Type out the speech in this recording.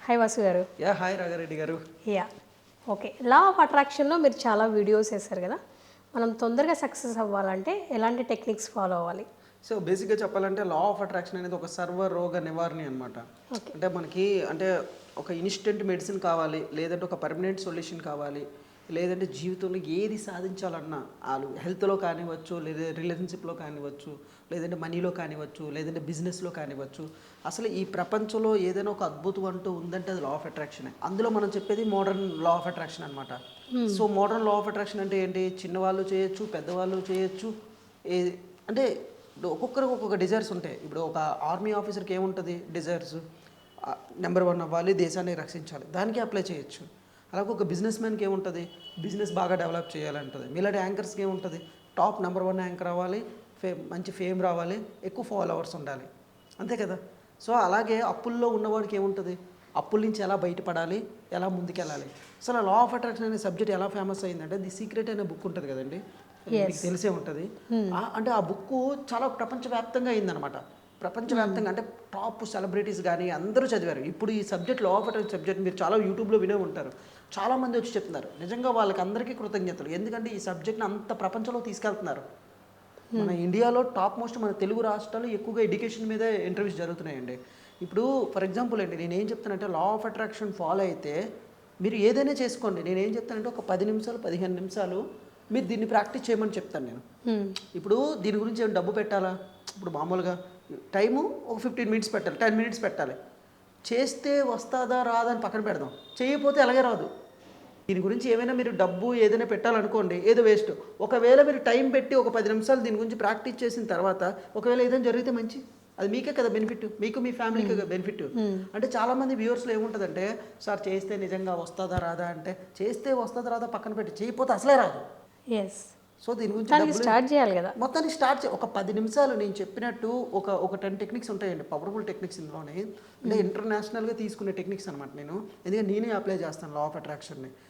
Hi Vasu గారు. Hi Ragha Reddy గారు. Yeah okay. Law of అట్రాక్షన్లో మీరు చాలా వీడియోస్ వేశారు కదా, మనం తొందరగా సక్సెస్ అవ్వాలంటే ఎలాంటి టెక్నిక్స్ ఫాలో అవ్వాలి? సో బేసిక్గా చెప్పాలంటే లా ఆఫ్ అట్రాక్షన్ అనేది ఒక సర్వరోగ నివారణి అనమాట. అంటే మనకి అంటే ఒక ఇన్స్టెంట్ మెడిసిన్ కావాలి, లేదంటే ఒక పర్మనెంట్ సొల్యూషన్ కావాలి, లేదంటే జీవితంలో ఏది సాధించాలన్నా వాళ్ళు హెల్త్లో కానివ్వచ్చు, లేదా రిలేషన్షిప్లో కానివ్వచ్చు, లేదంటే మనీలో కానివ్వచ్చు, లేదంటే బిజినెస్లో కానివ్వచ్చు, అసలు ఈ ప్రపంచంలో ఏదైనా ఒక అద్భుతం అంటూ ఉందంటే అది లా ఆఫ్ అట్రాక్షనే. అందులో మనం చెప్పేది మోడర్న్ లా ఆఫ్ అట్రాక్షన్ అనమాట. So modern law of attraction అంటే ఏంటి? చిన్నవాళ్ళు చేయొచ్చు, పెద్దవాళ్ళు చేయొచ్చు. ఏ అంటే ఇప్పుడు ఒక్కొక్కరికి ఒక్కొక్క డిజైర్స్ ఉంటాయి. ఇప్పుడు ఒక ఆర్మీ ఆఫీసర్కి ఏముంటుంది డిజైర్స్? నెంబర్ 1 అవ్వాలి, దేశాన్ని రక్షించాలి, దానికి అప్లై చేయొచ్చు. అలాగే ఒక బిజినెస్ మ్యాన్కి ఏముంటుంది? బిజినెస్ బాగా డెవలప్ చేయాలంటుంది. మీలాంటి యాంకర్స్కి ఏముంటుంది? టాప్ నెంబర్ 1 యాంకర్ అవ్వాలి, మంచి ఫేమ్ రావాలి, ఎక్కువ ఫాలోవర్స్ ఉండాలి, అంతే కదా. సో అలాగే అప్పుల్లో ఉన్నవాడికి ఏముంటుంది? అప్పుల నుంచి ఎలా బయటపడాలి, ఎలా ముందుకెళ్ళాలి. అసలు లా ఆఫ్ అట్రాక్షన్ అనే సబ్జెక్ట్ ఎలా ఫేమస్ అయిందంటే ది సీక్రెట్ అనే బుక్ ఉంటుంది కదండి, మీకు తెలిసే ఉంటుంది. అంటే ఆ బుక్ చాలా ప్రపంచవ్యాప్తంగా అయిందనమాట. ప్రపంచవ్యాప్తంగా అంటే టాప్ సెలబ్రిటీస్ కానీ అందరూ చదివారు. ఇప్పుడు ఈ subject law of attraction subject మీరు చాలా యూట్యూబ్లో వినే ఉంటారు. చాలామంది వచ్చి చెప్తున్నారు. నిజంగా వాళ్ళకి అందరికీ కృతజ్ఞతలు. ఎందుకంటే ఈ సబ్జెక్ట్ని అంత ప్రపంచంలో తీసుకెళ్తున్నారు. మన ఇండియాలో టాప్ మోస్ట్ మన తెలుగు రాష్ట్రాలు ఎక్కువగా ఎడ్యుకేషన్ మీదే ఇంటర్వ్యూస్ జరుగుతున్నాయండి. ఇప్పుడు ఫర్ ఎగ్జాంపుల్ అండి, నేనేం చెప్తానంటే లా ఆఫ్ అట్రాక్షన్ ఫాలో అయితే మీరు ఏదైనా చేసుకోండి. నేనేం చెప్తానంటే ఒక 10 నిమిషాలు 15 నిమిషాలు మీరు దీన్ని ప్రాక్టీస్ చేయమని చెప్తాను నేను. ఇప్పుడు దీని గురించి ఏమైనా డబ్బు పెట్టాలా? ఇప్పుడు మామూలుగా టైము ఒక 15 మినిట్స్ పెట్టాలి, 10 మినిట్స్ పెట్టాలి. చేస్తే వస్తుందా రాదా అని పక్కన పెడదాం. చేయకపోతే అలాగే రాదు. దీని గురించి ఏమైనా మీరు డబ్బు ఏదైనా పెట్టాలనుకోండి, ఏదో వేస్ట్. ఒకవేళ మీరు టైం పెట్టి ఒక 10 నిమిషాలు దీని గురించి ప్రాక్టీస్ చేసిన తర్వాత ఒకవేళ ఏదైనా జరిగితే మంచి, అది మీకే కదా బెనిఫిట్, మీకు మీ ఫ్యామిలీకే కదా బెనిఫిట్. అంటే చాలామంది వ్యూవర్స్లో ఏముంటుందంటే, సార్ చేస్తే నిజంగా వస్తుందా రాదా అంటే, చేస్తే వస్తుందా రాదా పక్కన పెట్టి, చేయకపోతే అసలే రాదు. ఎస్. సో దీని గురించి స్టార్ట్ చేయాలి కదా, మొత్తాన్ని స్టార్ట్ ఒక 10 నిమిషాలు నేను చెప్పినట్టు ఒక 10 టెక్నిక్స్ ఉంటాయండి, పవర్ఫుల్ టెక్నిక్స్ ఇందులోనే. అంటే ఇంటర్నేషనల్గా తీసుకునే టెక్నిక్స్ అనమాట. నేను ఎందుకంటే నేనే అప్లై చేస్తాను లా ఆఫ్ అట్రాక్షన్ని.